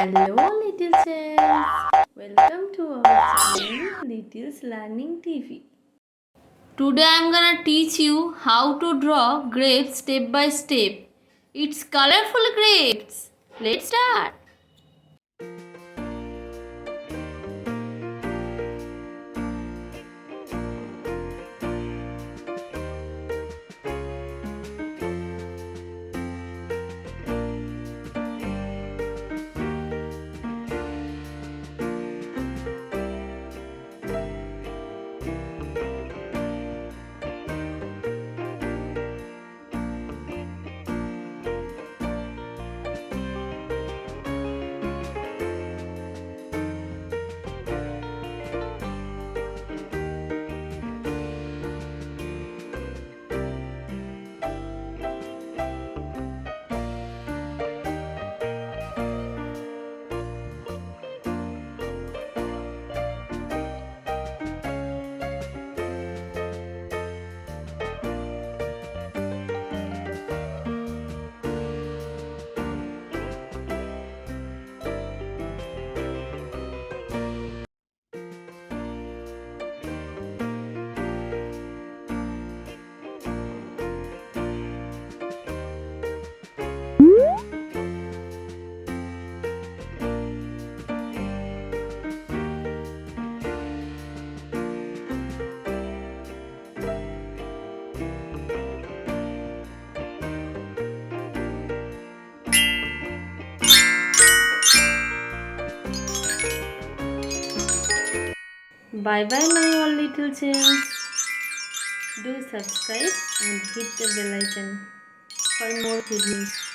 Hello, little childs. Welcome to our channel, Little's Learning TV. Today I am gonna teach you how to draw grapes step by step. It's colorful grapes. Let's start. Bye bye my all little childs. Do subscribe and hit the bell icon for more videos.